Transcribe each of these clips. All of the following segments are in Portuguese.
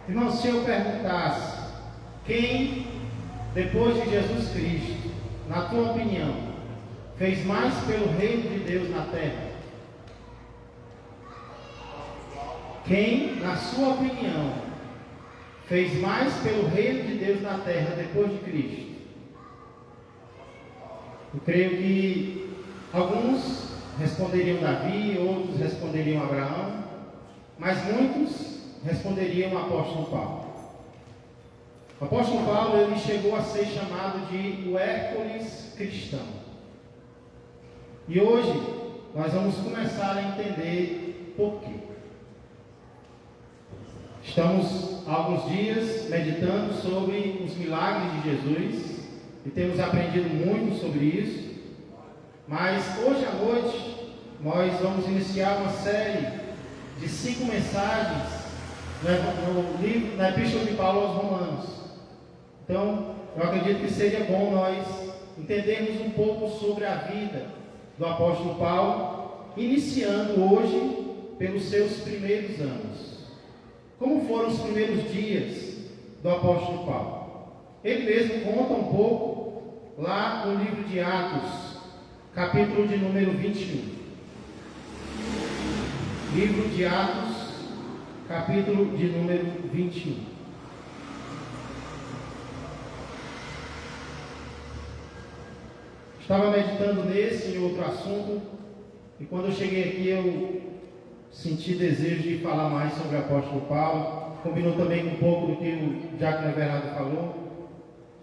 Irmão, se eu perguntasse quem, depois de Jesus Cristo, na tua opinião, fez mais pelo reino de Deus na terra? Quem, na sua opinião, fez mais pelo reino de Deus na terra depois de Cristo? Eu creio que alguns responderiam Davi, outros responderiam Abraão, mas muitos responderiam o apóstolo Paulo. O apóstolo Paulo, ele chegou a ser chamado de o Hércules cristão. E hoje nós vamos começar a entender por quê. Estamos há alguns dias meditando sobre os milagres de Jesus e temos aprendido muito sobre isso. Mas hoje à noite nós vamos iniciar uma série de 5 mensagens no livro, na Epístola de Paulo aos Romanos. Então, eu acredito que seria bom nós entendermos um pouco sobre a vida do apóstolo Paulo, iniciando hoje pelos seus primeiros anos. Como foram os primeiros dias do apóstolo Paulo? Ele mesmo conta um pouco lá no livro de Atos, capítulo de número 21. Livro de Atos, capítulo de número 21. Estava meditando nesse e outro assunto, e quando eu cheguei aqui eu senti desejo de falar mais sobre o apóstolo Paulo. Combinou também com um pouco do que o Diácono Everardo falou,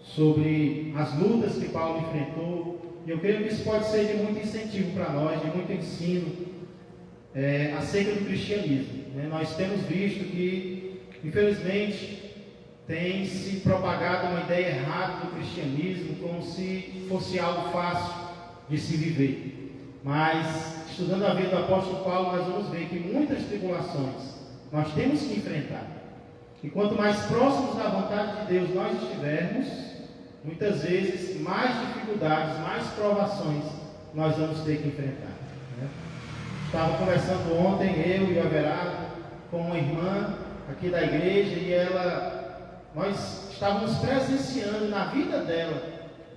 sobre as lutas que Paulo enfrentou. E eu creio que isso pode ser de muito incentivo para nós, de muito ensino acerca do cristianismo. Nós temos visto que, infelizmente, tem se propagado uma ideia errada do cristianismo, como se fosse algo fácil de se viver. Mas, estudando a vida do apóstolo Paulo, nós vamos ver que muitas tribulações nós temos que enfrentar. E quanto mais próximos da vontade de Deus nós estivermos, muitas vezes mais dificuldades, mais provações nós vamos ter que enfrentar. Estava conversando ontem, eu e o Everardo, com uma irmã aqui da igreja, e nós estávamos presenciando na vida dela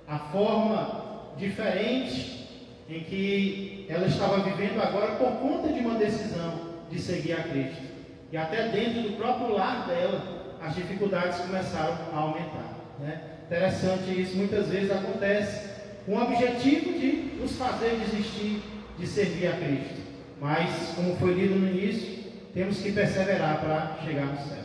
a forma diferente em que ela estava vivendo agora por conta de uma decisão de seguir a Cristo. E até dentro do próprio lar dela, as dificuldades começaram a aumentar. Interessante isso, muitas vezes acontece com o objetivo de nos fazer desistir de servir a Cristo. Mas, como foi lido no início, temos que perseverar para chegar no céu.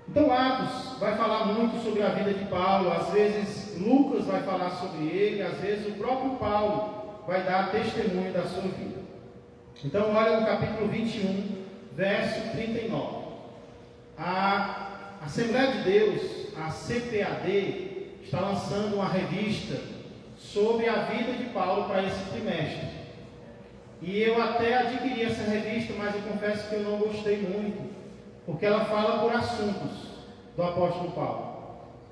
Então, Atos vai falar muito sobre a vida de Paulo. Às vezes, Lucas vai falar sobre ele. Às vezes, o próprio Paulo vai dar testemunho da sua vida. Então, olha no capítulo 21, verso 39. A Assembleia de Deus, a CPAD, está lançando uma revista sobre a vida de Paulo para esse trimestre. E eu até adquiri essa revista, mas eu confesso que eu não gostei muito, porque ela fala por assuntos do apóstolo Paulo.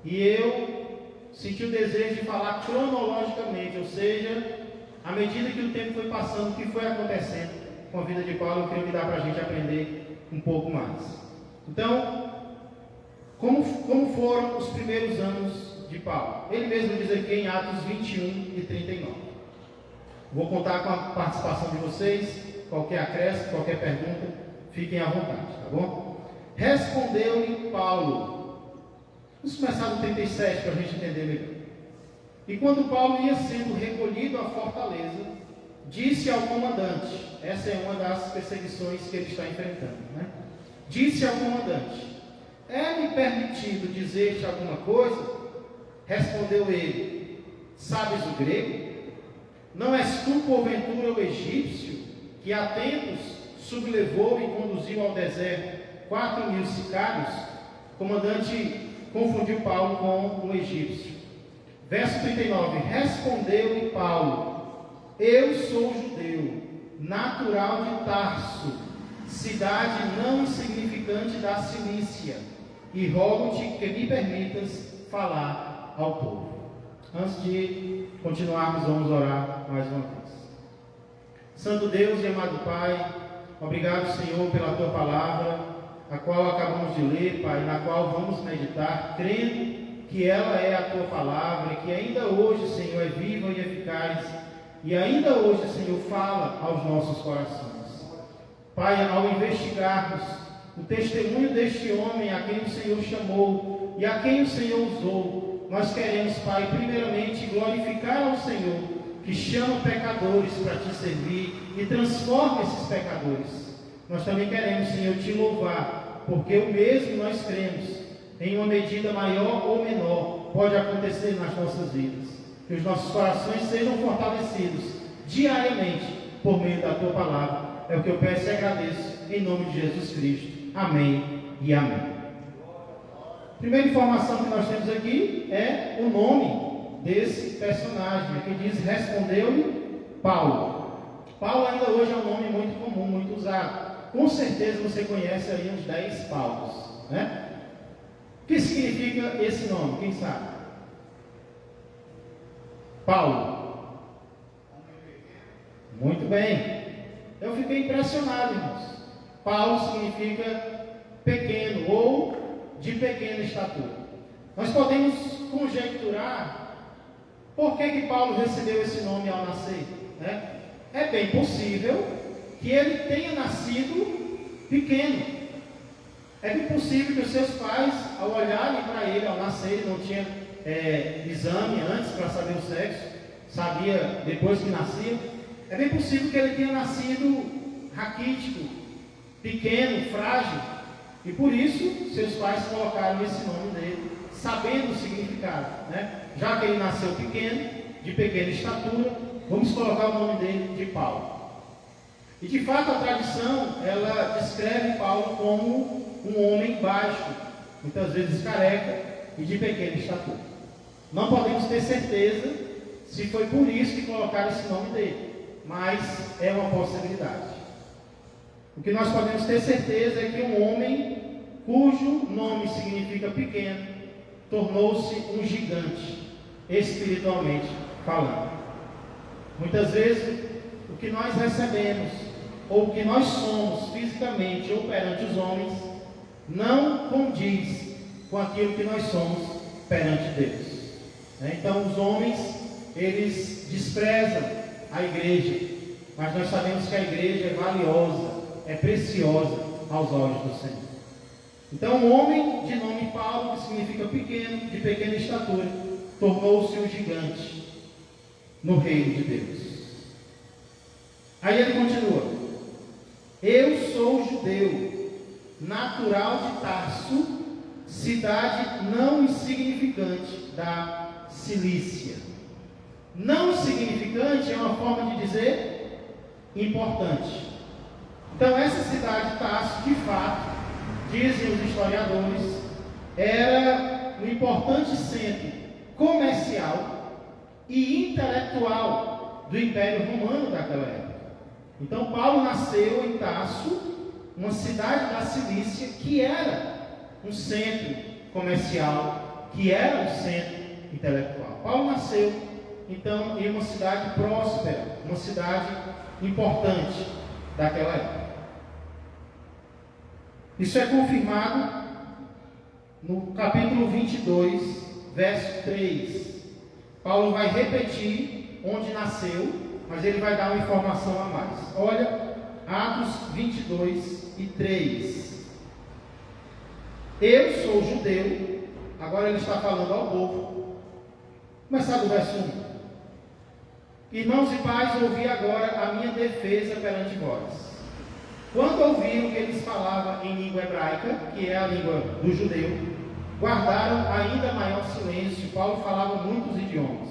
E eu senti o desejo de falar cronologicamente, ou seja, à medida que o tempo foi passando, o que foi acontecendo com a vida de Paulo, eu creio que dá para a gente aprender um pouco mais. Então, como foram os primeiros anos de Paulo? Ele mesmo diz aqui em Atos 21 e 39. Vou contar com a participação de vocês. Qualquer acréscimo, qualquer pergunta, fiquem à vontade, tá bom? Respondeu-lhe Paulo. Vamos começar no 37 para a gente entender melhor. E quando Paulo ia sendo recolhido à fortaleza, disse ao comandante, essa é uma das perseguições que ele está enfrentando, Disse ao comandante: é-me permitido dizer-te alguma coisa? Respondeu ele: sabes o grego? Não és tu, porventura, o egípcio, que há tempos sublevou e conduziu ao deserto 4.000 sicários? O comandante confundiu Paulo com um egípcio. Verso 39, respondeu-lhe Paulo: eu sou judeu, natural de Tarso, cidade não insignificante da Cilícia, e rogo-te que me permitas falar ao povo. Antes de continuarmos, vamos orar mais uma vez. Santo Deus e amado Pai, obrigado, Senhor, pela Tua palavra. a qual acabamos de ler, Pai, na qual vamos meditar, crendo que ela é a Tua palavra, que ainda hoje, Senhor, é viva e eficaz, e ainda hoje, Senhor, fala aos nossos corações. Pai, ao investigarmos o testemunho deste homem a quem o Senhor chamou e a quem o Senhor usou, nós queremos, Pai, primeiramente glorificar ao Senhor, que chama pecadores para Te servir e transforma esses pecadores. Nós também queremos, Senhor, Te louvar, porque o mesmo nós cremos, em uma medida maior ou menor, pode acontecer nas nossas vidas. Que os nossos corações sejam fortalecidos diariamente por meio da Tua palavra. É o que eu peço e agradeço em nome de Jesus Cristo. Amém e amém. Primeira informação que nós temos aqui é o nome desse personagem. Aqui diz: respondeu-lhe Paulo. Paulo ainda hoje é um nome muito comum, muito usado. Com certeza você conhece aí uns 10 Paulos, né? O que significa esse nome? Quem sabe? Paulo. Muito bem. Eu fiquei impressionado, irmãos. Paulo significa pequeno ou de pequena estatura. Nós podemos conjecturar por que Paulo recebeu esse nome ao nascer, né? É bem possível que ele tenha nascido pequeno. É bem possível que os seus pais, ao olharem para ele ao nascer, ele não tinha exame antes para saber o sexo, sabia depois que nascia. É bem possível que ele tenha nascido raquítico, pequeno, frágil, e por isso seus pais colocaram esse nome dele, sabendo o significado, né? Já que ele nasceu pequeno, de pequena estatura, vamos colocar o nome dele de Paulo. E de fato a tradição, ela descreve Paulo como um homem baixo, muitas vezes careca e de pequena estatura. Não podemos ter certeza se foi por isso que colocaram esse nome dele, mas é uma possibilidade. O que nós podemos ter certeza é que um homem cujo nome significa pequeno tornou-se um gigante, espiritualmente falando. Muitas vezes o que nós recebemos ou o que nós somos fisicamente ou perante os homens não condiz com aquilo que nós somos perante Deus. Então os homens, eles desprezam a igreja, mas nós sabemos que a igreja é valiosa, é preciosa aos olhos do Senhor. Então um homem de nome Paulo, que significa pequeno, de pequena estatura, tornou-se um gigante no reino de Deus. Aí ele continua: eu sou judeu, natural de Tarso, cidade não insignificante da Cilícia. Não insignificante é uma forma de dizer importante. Então essa cidade de Tarso, de fato, dizem os historiadores, era um importante centro comercial e intelectual do Império Romano daquela época. Então Paulo nasceu em Tarso, uma cidade da Cilícia, que era um centro comercial, que era um centro intelectual. Paulo nasceu, então, em uma cidade próspera, uma cidade importante daquela época. Isso é confirmado no capítulo 22, verso 3. Paulo vai repetir onde nasceu, mas ele vai dar uma informação a mais. Olha, Atos 22 e 3. Eu sou judeu, agora ele está falando ao povo. Começar do verso 1. Irmãos e pais, ouvi agora a minha defesa perante vós. Quando ouviram que eles falavam em língua hebraica, que é a língua do judeu, guardaram ainda maior silêncio. Paulo falava muitos idiomas.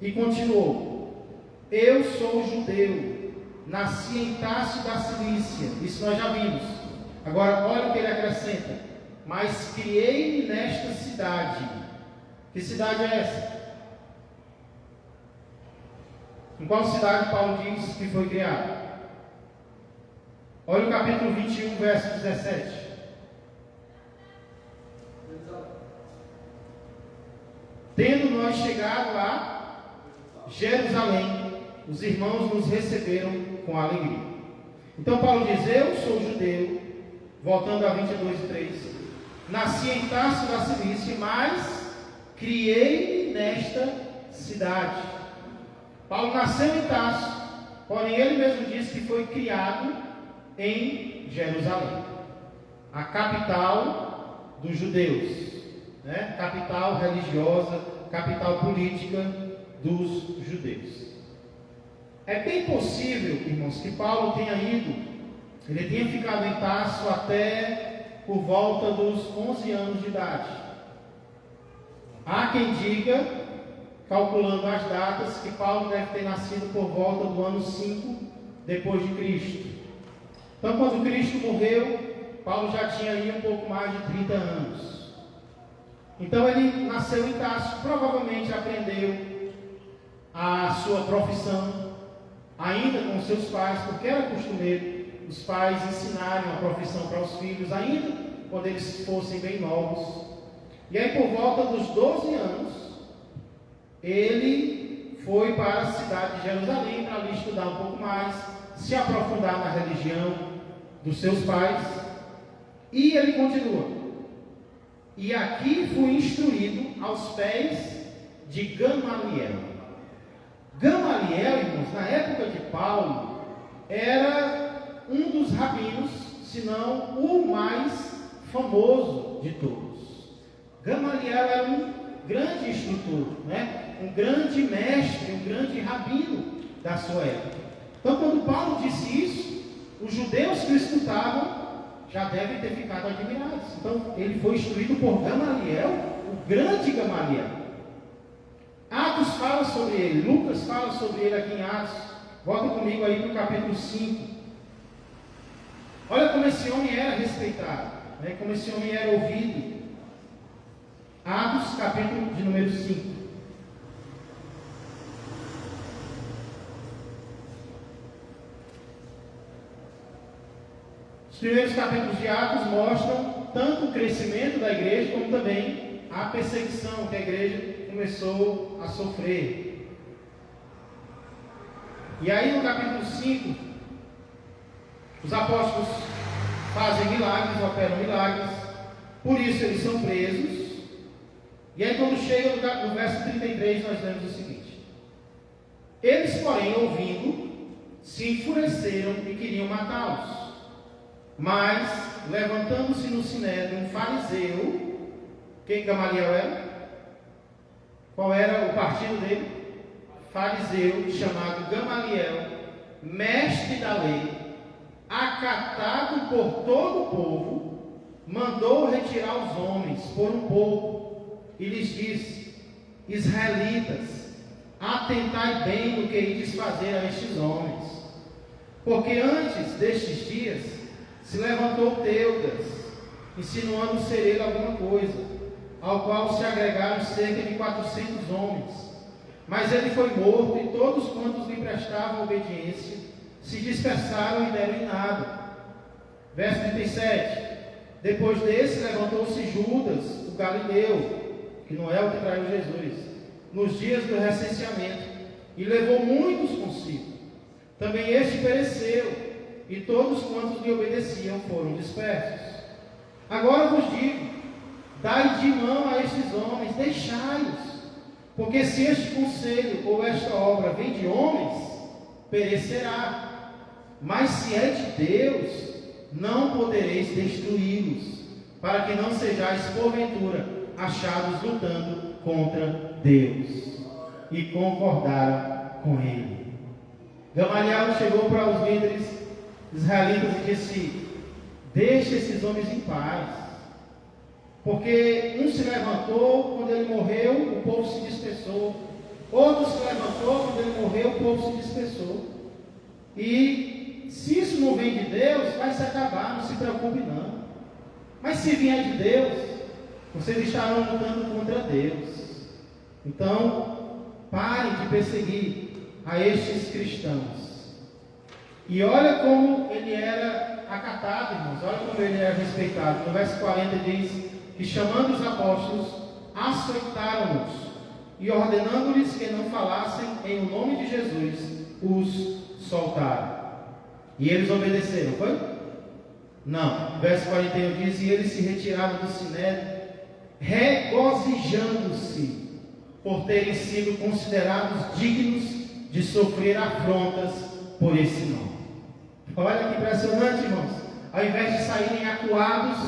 E continuou: eu sou judeu, nasci em Tarso da Cilícia. Isso nós já vimos. Agora olha o que ele acrescenta: mas criei-me nesta cidade. Que cidade é essa? Em qual cidade Paulo diz que foi criado? Olha o capítulo 21, verso 17. Tendo nós chegado a Jerusalém, os irmãos nos receberam com alegria. Então Paulo diz: eu sou judeu, voltando a 22:3, nasci em Tarso da Cilícia, mas criei nesta cidade. Paulo nasceu em Tarso, porém ele mesmo diz que foi criado em Jerusalém, a capital dos judeus, né? Capital religiosa, capital política dos judeus. É bem possível, irmãos, que Paulo tenha ele tenha ficado em Tarso até por volta dos 11 anos de idade. Há quem diga, calculando as datas, que Paulo deve ter nascido por volta do ano 5 depois de Cristo. Então, quando Cristo morreu, Paulo já tinha ali um pouco mais de 30 anos. Então, ele nasceu em Tarso, provavelmente aprendeu a sua profissão ainda com seus pais, porque era costumeiro os pais ensinarem a profissão para os filhos, ainda quando eles fossem bem novos. E aí, por volta dos 12 anos, ele foi para a cidade de Jerusalém para ali estudar um pouco mais, se aprofundar na religião dos seus pais. E ele continua: e aqui fui instruído aos pés de Gamaliel. Gamaliel, irmãos, na época de Paulo, era um dos rabinos, se não o mais famoso de todos. Gamaliel era um grande instrutor, né? Um grande mestre, um grande rabino da sua época. Então, quando Paulo disse isso, os judeus que o escutavam já devem ter ficado admirados. Então, ele foi instruído por Gamaliel, o grande Gamaliel. Atos fala sobre ele, Lucas fala sobre ele aqui em Atos. Volta comigo aí para o capítulo 5. Olha como esse homem era respeitado, né? Como esse homem era ouvido. Atos, capítulo de número 5. Os primeiros capítulos de Atos mostram tanto o crescimento da igreja, como também a perseguição que a igreja começou a sofrer. E aí no capítulo 5, os apóstolos fazem milagres, operam milagres, por isso eles são presos. E aí quando chega no verso 33, nós lemos o seguinte: eles, porém, ouvindo, se enfureceram e queriam matá-los. Mas, levantando-se no sinédrio um fariseu, quem Gamaliel era? Qual era o partido dele? Fariseu, chamado Gamaliel, mestre da lei, acatado por todo o povo, mandou retirar os homens por um pouco, e lhes disse: israelitas, atentai bem no que ides fazer a estes homens, porque antes destes dias se levantou Teudas, insinuando ser ele alguma coisa, ao qual se agregaram cerca de 400 homens. Mas ele foi morto, e todos quantos lhe prestavam obediência se dispersaram e deram em nada. Verso 37. Depois desse levantou-se Judas, o Galileu, que não é o que traiu Jesus, nos dias do recenseamento, e levou muitos consigo. Também este pereceu, e todos quantos lhe obedeciam foram dispersos. Agora vos digo: dai de mão a estes homens, deixai-os, porque se este conselho ou esta obra vem de homens, perecerá. Mas se é de Deus, não podereis destruí-los, para que não sejais porventura achados lutando contra Deus. E concordaram com ele. Gamaliel chegou para os líderes israelitas e disse: deixe esses homens em paz, porque um se levantou, quando ele morreu, o povo se dispersou. Outro se levantou, quando ele morreu, o povo se dispersou. E se isso não vem de Deus, vai se acabar, não se preocupe não. Mas se vier de Deus, vocês estarão lutando contra Deus. Então, parem de perseguir a estes cristãos. E olha como ele era acatado, irmãos, olha como ele era respeitado. No verso 40 diz que, chamando os apóstolos, açoitaram-nos e, ordenando-lhes que não falassem em o nome de Jesus, os soltaram. E eles obedeceram, foi? Não, verso 41 diz: e eles se retiraram do sinédrio, regozijando-se por terem sido considerados dignos de sofrer afrontas por esse nome. Olha que impressionante, irmãos. Ao invés de saírem acuados,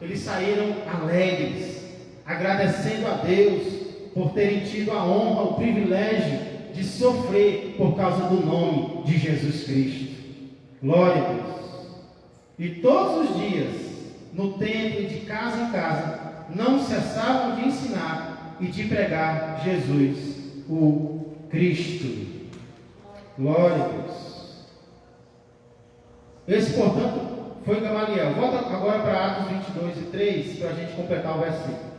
eles saíram alegres, agradecendo a Deus por terem tido a honra, o privilégio de sofrer por causa do nome de Jesus Cristo. Glória a Deus. E todos os dias, no templo, de casa em casa, não cessavam de ensinar e de pregar Jesus, o Cristo. Glória a Deus. Esse, portanto, foi Gamaliel. Volta agora para Atos 22 e 3, para a gente completar o versículo.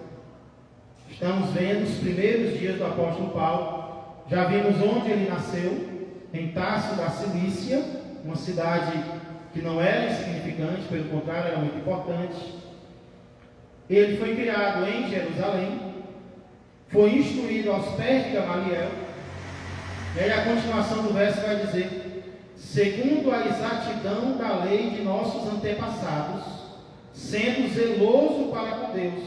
Estamos vendo os primeiros dias do apóstolo Paulo. Já vimos onde ele nasceu, em Tarso da Cilícia, uma cidade que não era insignificante, pelo contrário, era muito importante. Ele foi criado em Jerusalém, foi instruído aos pés de Gamaliel. E aí a continuação do verso vai dizer: segundo a exatidão da lei de nossos antepassados, sendo zeloso para com Deus,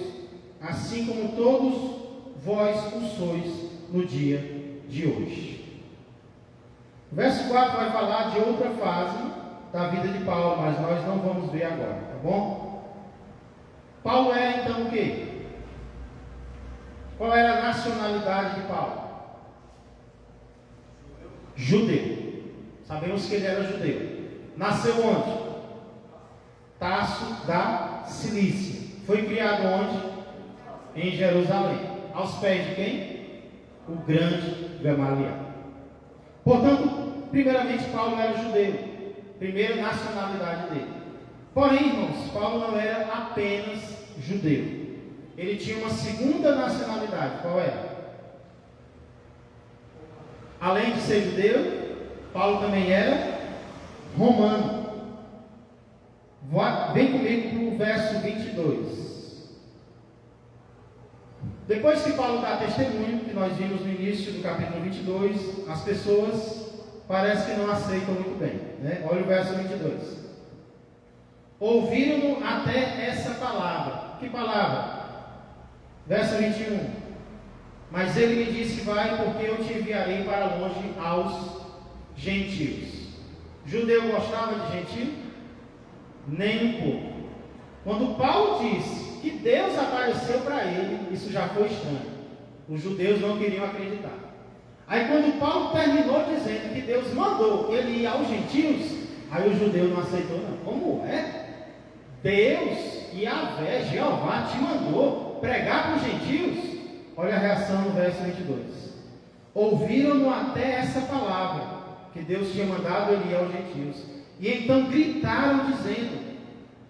assim como todos vós o sois no dia de hoje. O verso 4 vai falar de outra fase da vida de Paulo, mas nós não vamos ver agora, tá bom? Paulo era então o quê? Qual era a nacionalidade de Paulo? Judeu. Sabemos que ele era judeu. Nasceu onde? Tarso da Cilícia. Foi criado onde? Em Jerusalém. Aos pés de quem? O grande Gamaliel. Portanto, primeiramente Paulo era judeu. Primeira nacionalidade dele. Porém, irmãos, Paulo não era apenas judeu. Ele tinha uma segunda nacionalidade. Qual era? Além de ser judeu, Paulo também era romano. Vem comigo para o verso 22. Depois que Paulo dá testemunho, que nós vimos no início do capítulo 22, as pessoas parece que não aceitam muito bem, né? Olha o verso 22. Ouviram-no até essa palavra. Que palavra? Verso 21. Mas ele me disse: vai, porque eu te enviarei para longe aos gentios. Judeu gostava de gentio? Nem um pouco. Quando Paulo disse que Deus apareceu para ele, isso já foi estranho. Os judeus não queriam acreditar. Aí quando Paulo terminou dizendo que Deus mandou ele ir aos gentios, aí o judeu não aceitou não. Como é? Deus, Yahvé, Jeová te mandou pregar para os gentios? Olha a reação no verso 22. Ouviram-no até essa palavra, que Deus tinha mandado ele ir aos gentios. E então gritaram dizendo: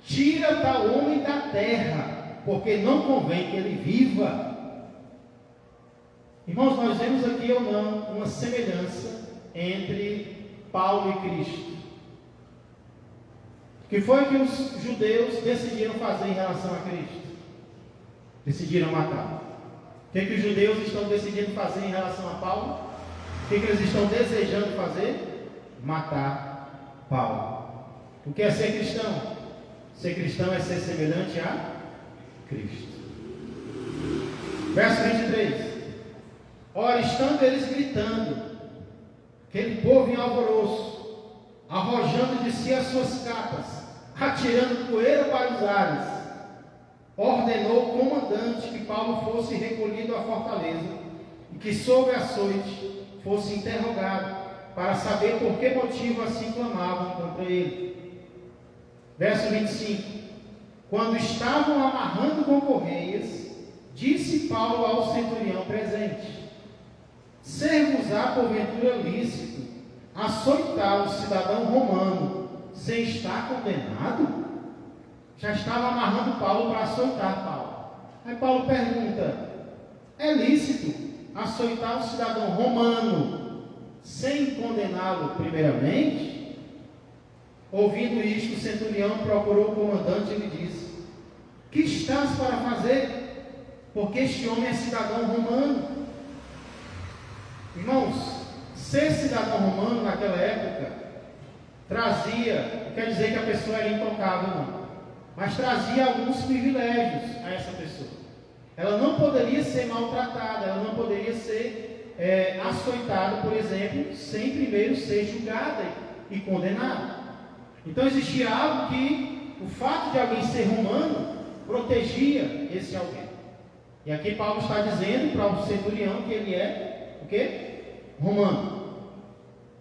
tira tal homem da terra, porque não convém que ele viva. Irmãos, nós vemos aqui ou não uma semelhança entre Paulo e Cristo. O que foi que os judeus decidiram fazer em relação a Cristo? Decidiram matar. O que os judeus estão decidindo fazer em relação a Paulo? O que eles estão desejando fazer? Matar Paulo. O que é ser cristão? Ser cristão é ser semelhante a Cristo. Verso 23. Ora, estando eles gritando, aquele povo em alvoroço, arrojando de si as suas capas, atirando poeira para os ares, ordenou o comandante que Paulo fosse recolhido à fortaleza e que sob açoite fosse interrogado, para saber por que motivo assim clamavam contra ele. Verso 25. Quando estavam amarrando com correias, disse Paulo ao centurião presente: ser-vos-á porventura lícito açoitar o cidadão romano sem estar condenado? Já estava amarrando Paulo para açoitar Paulo. Aí Paulo pergunta: é lícito açoitar o cidadão romano sem condená-lo primeiramente? Ouvindo isto, o centurião procurou o comandante e lhe disse: que estás para fazer? Porque este homem é cidadão romano. Irmãos, ser cidadão romano naquela época trazia, não quer dizer que a pessoa era intocável, não, mas trazia alguns privilégios a essa pessoa. Ela não poderia ser maltratada, ela não poderia ser açoitada, por exemplo, sem primeiro ser julgada e condenada. Então existia algo que o fato de alguém ser romano protegia esse alguém. E aqui Paulo está dizendo para o centurião que ele é o quê? Romano.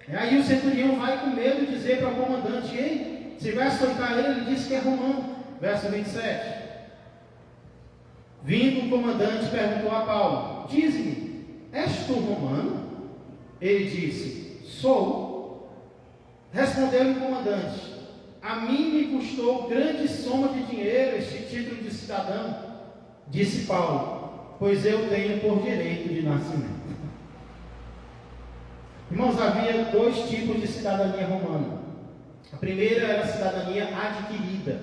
E aí o centurião vai com medo dizer para o comandante: ei, você vai açoitar ele? Ele disse que é romano. Verso 27. Vindo o comandante perguntou a Paulo: dize-me, és tu romano? Ele disse: sou. Respondeu-lhe o comandante: a mim me custou grande soma de dinheiro este título de cidadão. Disse Paulo: pois eu tenho por direito de nascimento. Irmãos, havia dois tipos de cidadania romana. A primeira era a cidadania adquirida.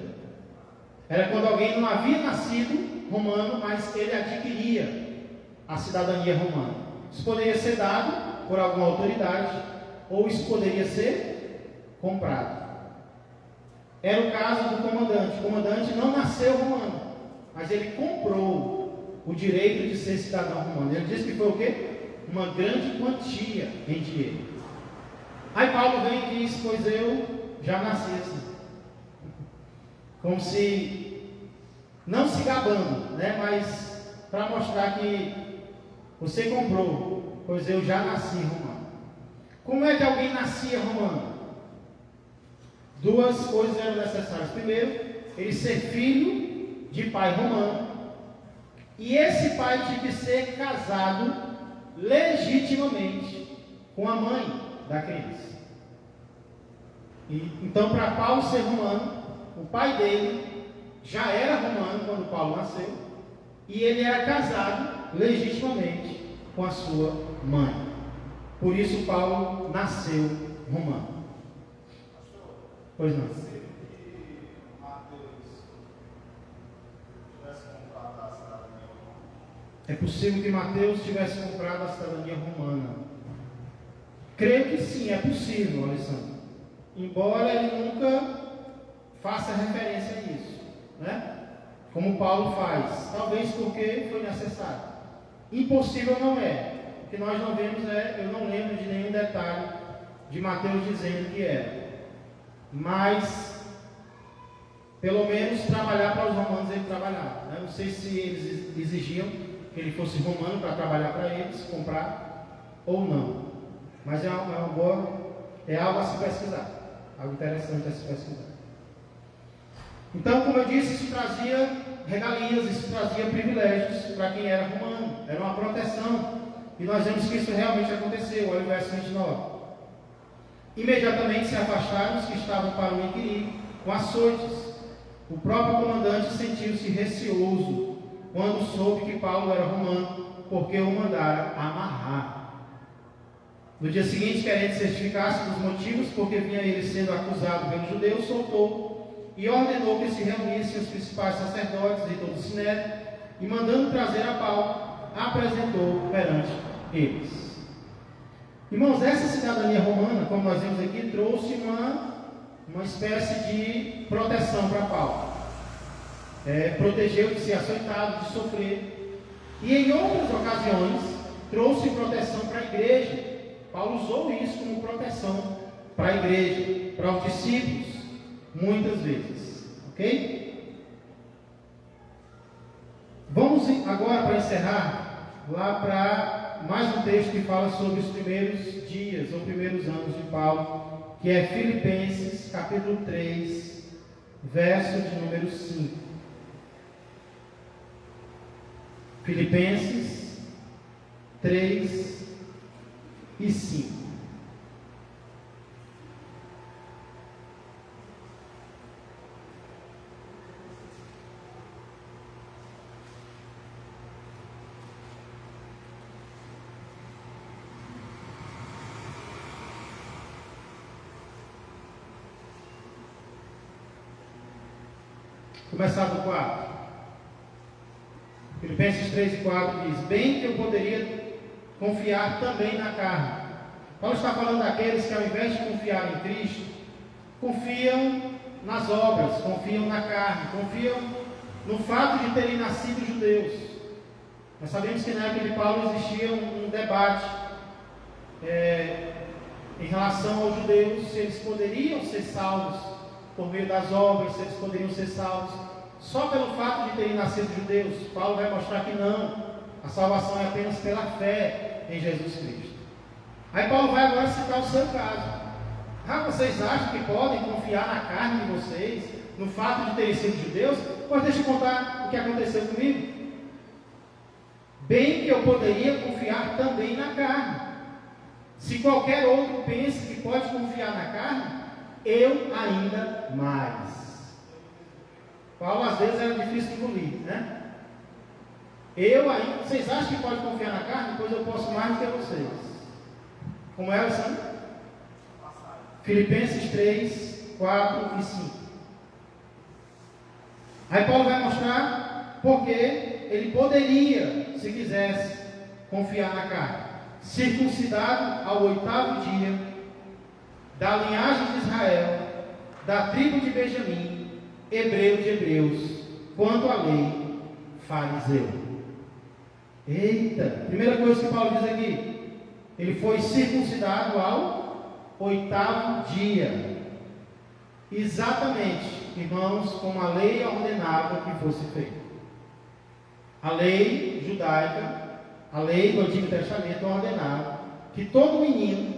Era quando alguém não havia nascido romano, mas ele adquiria a cidadania romana. Isso poderia ser dado por alguma autoridade, ou isso poderia ser comprado. Era o caso do comandante. O comandante não nasceu romano, mas ele comprou o direito de ser cidadão romano. Ele disse que foi o quê? Uma grande quantia em dinheiro. Aí Paulo vem e diz: pois eu já nasci assim. Como se, não se gabando, né? Mas para mostrar que você comprou, pois eu já nasci romano. Como é que alguém nascia romano? Duas coisas eram necessárias. Primeiro, ele ser filho de pai romano. E esse pai tinha que ser casado legitimamente com a mãe da criança. Então, para Paulo ser romano, o pai dele já era romano quando Paulo nasceu, e ele era casado legitimamente com a sua mãe. Por isso Paulo nasceu romano. Pois não. É possível que Mateus tivesse comprado a cidadania romana. Creio que sim, é possível, Alessandro. Embora ele nunca faça referência a isso, né? Como Paulo faz. Talvez porque foi necessário. Impossível não é. O que nós não vemos eu não lembro de nenhum detalhe de Mateus dizendo que era. Mas, pelo menos trabalhar para os romanos ele trabalhava, né? Não sei se eles exigiam que ele fosse romano para trabalhar para eles, comprar ou não. Mas é algo a se pesquisar, algo interessante a se pesquisar. Então, como eu disse, isso trazia regalias, isso trazia privilégios para quem era romano, era uma proteção, e nós vemos que isso realmente aconteceu. Olha o verso 29. Imediatamente se afastaram os que estavam para o inquirir com açoites. O próprio comandante sentiu-se receoso quando soube que Paulo era romano, porque o mandara amarrar. No dia seguinte, querendo certificar-se dos motivos porque vinha ele sendo acusado pelos judeus, soltou e ordenou que se reunissem os principais sacerdotes e todo o sinédrio, e mandando trazer a Paulo, apresentou perante eles. Irmãos, essa cidadania romana, como nós vemos aqui, trouxe uma espécie de proteção para Paulo. Protegeu de ser açoitado, de sofrer. E em outras ocasiões, trouxe proteção para a igreja. Paulo usou isso como proteção para a igreja, para os discípulos, muitas vezes. Ok? Vamos agora, para encerrar, lá para mais um texto que fala sobre os primeiros dias, ou primeiros anos de Paulo, que é Filipenses, capítulo 3, verso de número 5. Filipenses 3 e 5. Começar do 4. Filipenses 3 e 4 diz: bem que eu poderia confiar também na carne. Paulo está falando daqueles que, ao invés de confiar em Cristo, confiam nas obras, confiam na carne, confiam no fato de terem nascido judeus. Nós sabemos que na época de Paulo existia um debate em relação aos judeus, se eles poderiam ser salvos por meio das obras, se eles poderiam ser salvos só pelo fato de terem nascido judeus. Paulo vai mostrar que não, a salvação é apenas pela fé em Jesus Cristo. Aí Paulo vai agora citar o seu caso. Vocês acham que podem confiar na carne de vocês, no fato de terem sido judeus? Pois deixa eu contar o que aconteceu comigo. Bem que eu poderia confiar também na carne. Se qualquer outro pensa que pode confiar na carne, eu ainda mais. Paulo às vezes era difícil de engolir, né? Eu ainda, vocês acham que pode confiar na carne? Pois eu posso mais do que vocês. Como é, Alessandro? Filipenses 3, 4 e 5. Aí Paulo vai mostrar porque ele poderia, se quisesse, confiar na carne. Circuncidado ao 8º dia, da linhagem de Israel, da tribo de Benjamim, hebreu de hebreus, quanto à lei, fariseu. Eita, primeira coisa que Paulo diz aqui, ele foi circuncidado ao 8º dia. Exatamente, irmãos, como a lei ordenava que fosse feito. A lei judaica, a lei do Antigo Testamento ordenava que todo menino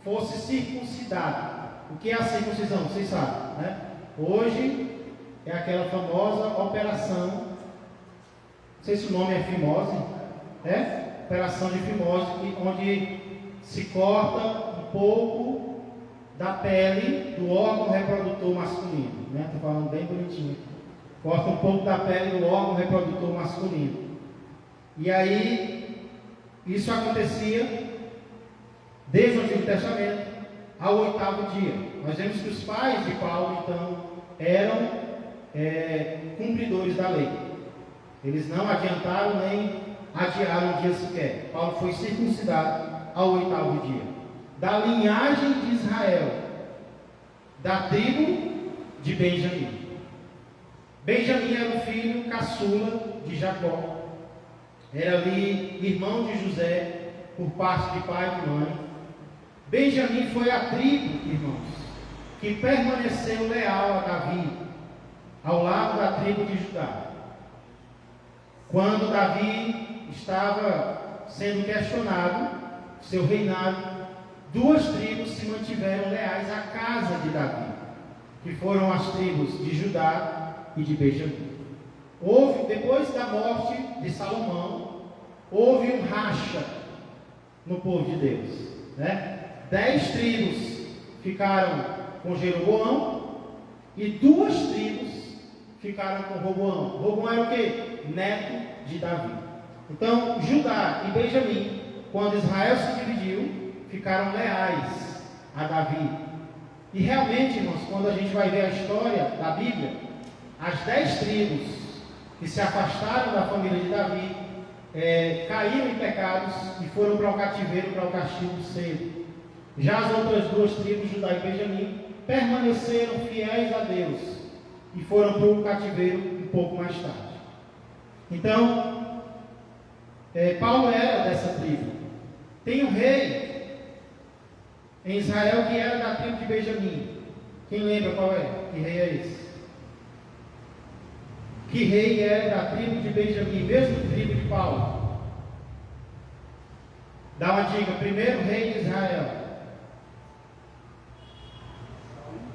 fosse circuncidado. O que é a circuncisão? Vocês sabem, né? Hoje é aquela famosa operação, não sei se o nome é fimose, operação de fimose, onde se corta um pouco da pele do órgão reprodutor masculino, né? Estou falando bem bonitinho. Corta um pouco da pele do órgão reprodutor masculino. E aí, isso acontecia desde o Antigo Testamento ao 8º dia. Nós vemos que os pais de Paulo, então, eram cumpridores da lei. Eles não adiantaram nem adiaram um dia sequer. Paulo foi circuncidado ao 8º dia. Da linhagem de Israel, da tribo de Benjamim. Benjamim era o filho caçula de Jacó. Era ali irmão de José, por parte de pai e de mãe. Benjamim foi a tribo, irmãos, que permaneceu leal a Davi, ao lado da tribo de Judá. Quando Davi estava sendo questionado, seu reinado, duas tribos se mantiveram leais à casa de Davi, que foram as tribos de Judá e de Benjamim. Depois da morte de Salomão, houve um racha no povo de Deus, né? 10 tribos ficaram com Jeroboão e 2 tribos ficaram com Roboão. Roboão era o quê? Neto de Davi. Então, Judá e Benjamim, quando Israel se dividiu, ficaram leais a Davi. E realmente, irmãos, quando a gente vai ver a história da Bíblia, as 10 tribos que se afastaram da família de Davi, caíram em pecados e foram para o cativeiro, para o castigo cedo. Já as outras 2 tribos, Judá e Benjamim, permaneceram fiéis a Deus e foram para o cativeiro um pouco mais tarde. Então, Paulo era dessa tribo. Tem um rei em Israel que era da tribo de Benjamim. Quem lembra qual é? Que rei é esse? Que rei era da tribo de Benjamim, mesmo tribo de Paulo? Dá uma dica, primeiro rei de Israel.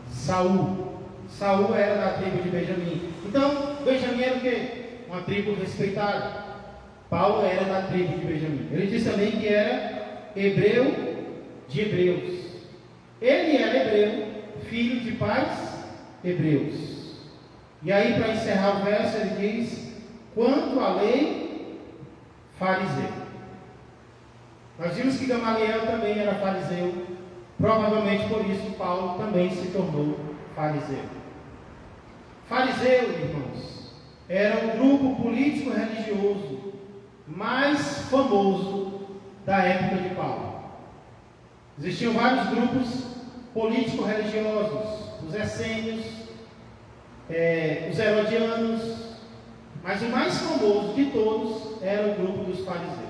Saul. Saul era da tribo de Benjamim. Então, Benjamim era o quê? Uma tribo respeitada. Paulo era da tribo de Benjamim. Ele disse também que era hebreu de hebreus. Ele era hebreu, filho de pais hebreus. E aí, para encerrar o verso, ele diz: quanto à lei, fariseu. Nós vimos que Gamaliel também era fariseu. Provavelmente por isso Paulo também se tornou fariseu. Fariseu, irmãos, era o grupo político-religioso mais famoso da época de Paulo. Existiam vários grupos político-religiosos. os essênios, os herodianos, mas o mais famoso de todos era o grupo dos fariseus.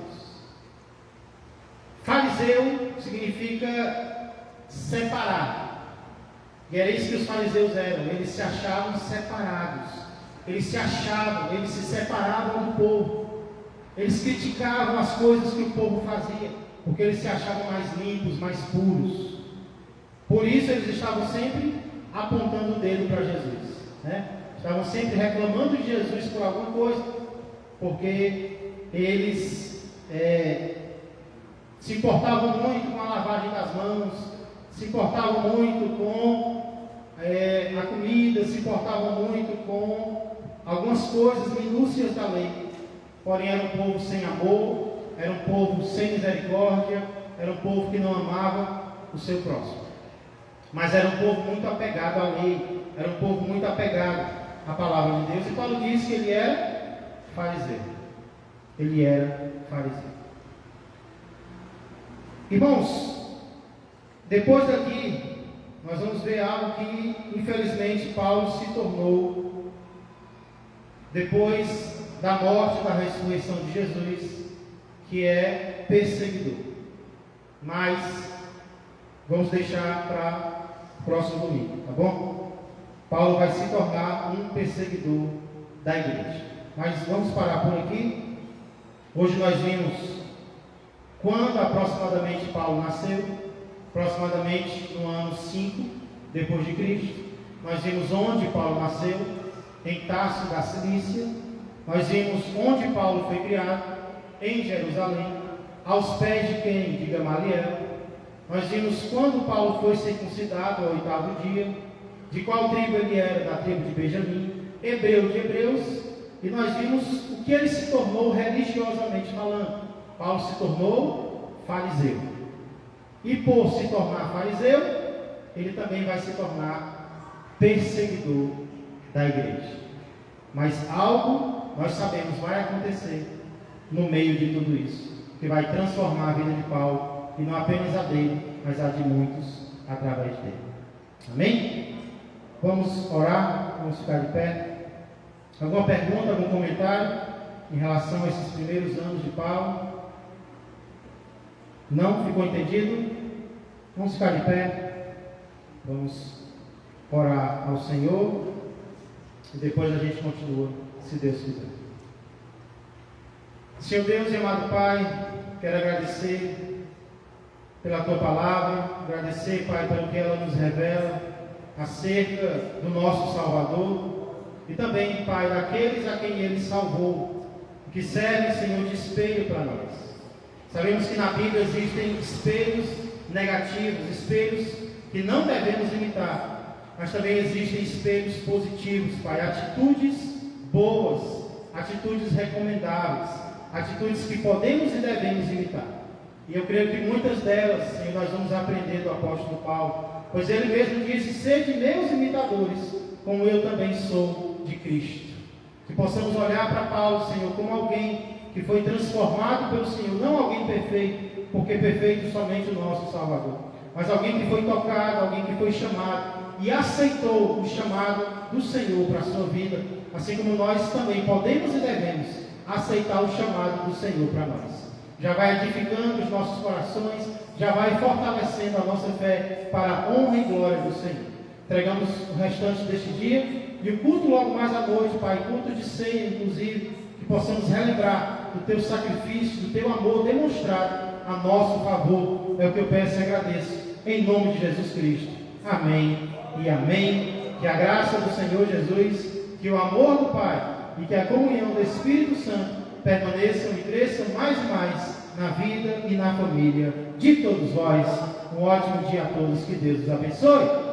Fariseu significa separado. E era isso que os fariseus eram. Eles se achavam separados. Eles se separavam do povo. Eles criticavam as coisas que o povo fazia, porque eles se achavam mais limpos, mais puros. Por isso eles estavam sempre apontando o dedo para Jesus, né? Estavam sempre reclamando de Jesus por alguma coisa, porque eles se importavam muito com a lavagem das mãos, se importavam muito com a comida, se importavam muito com algumas coisas minúcias da lei. Porém era um povo sem amor, era um povo sem misericórdia, era um povo que não amava o seu próximo. Mas era um povo muito apegado à lei, era um povo muito apegado à palavra de Deus. E Paulo diz que ele era fariseu. Ele era fariseu. Irmãos, depois daqui, nós vamos ver algo que, infelizmente, Paulo se tornou, depois da morte e da ressurreição de Jesus, que é perseguidor. Mas vamos deixar para o próximo domingo, tá bom? Paulo vai se tornar um perseguidor da igreja. Mas vamos parar por aqui. Hoje nós vimos quando aproximadamente Paulo nasceu, aproximadamente no ano 5 depois de Cristo. Nós vimos onde Paulo nasceu, em Tarso da Cilícia. Nós vimos onde Paulo foi criado, em Jerusalém, aos pés de quem? De Gamaliel. Nós vimos quando Paulo foi circuncidado ao 8º dia, de qual tribo ele era, da tribo de Benjamim, hebreu de hebreus, e nós vimos o que ele se tornou religiosamente falando. Paulo se tornou fariseu. E por se tornar fariseu, ele também vai se tornar perseguidor da igreja. Mas algo, nós sabemos, vai acontecer no meio de tudo isso, que vai transformar a vida de Paulo, e não apenas a dele, mas a de muitos através dele. Amém? Vamos orar, vamos ficar de pé. Alguma pergunta, algum comentário em relação a esses primeiros anos de Paulo? Não? Ficou entendido? Vamos ficar de pé. Vamos orar ao Senhor e depois a gente continua, se Deus quiser. Senhor Deus e amado Pai, quero agradecer pela Tua Palavra, agradecer, Pai, pelo que ela nos revela acerca do nosso Salvador e também, Pai, daqueles a quem Ele salvou, que servem, Senhor, de espelho para nós. Sabemos que na Bíblia existem espelhos negativos, espelhos que não devemos imitar, mas também existem espelhos positivos, Pai, atitudes boas, atitudes recomendáveis, atitudes que podemos e devemos imitar. E eu creio que muitas delas, Senhor, nós vamos aprender do apóstolo Paulo, pois ele mesmo disse: sede meus imitadores, como eu também sou de Cristo. Que possamos olhar para Paulo, Senhor, como alguém que foi transformado pelo Senhor, não alguém perfeito, porque perfeito somente o nosso Salvador, mas alguém que foi tocado, alguém que foi chamado e aceitou o chamado do Senhor para a sua vida, assim como nós também podemos e devemos aceitar o chamado do Senhor para nós. Já vai edificando os nossos corações, já vai fortalecendo a nossa fé para a honra e glória do Senhor. Entregamos o restante deste dia e o culto logo mais à noite, Pai, culto de ceia, inclusive, que possamos relembrar do Teu sacrifício, do Teu amor demonstrado a nosso favor. É o que eu peço e agradeço, em nome de Jesus Cristo. Amém e amém. Que a graça do Senhor Jesus, que o amor do Pai e que a comunhão do Espírito Santo permaneçam e cresçam mais e mais na vida e na família de todos vós. Um ótimo dia a todos, que Deus os abençoe.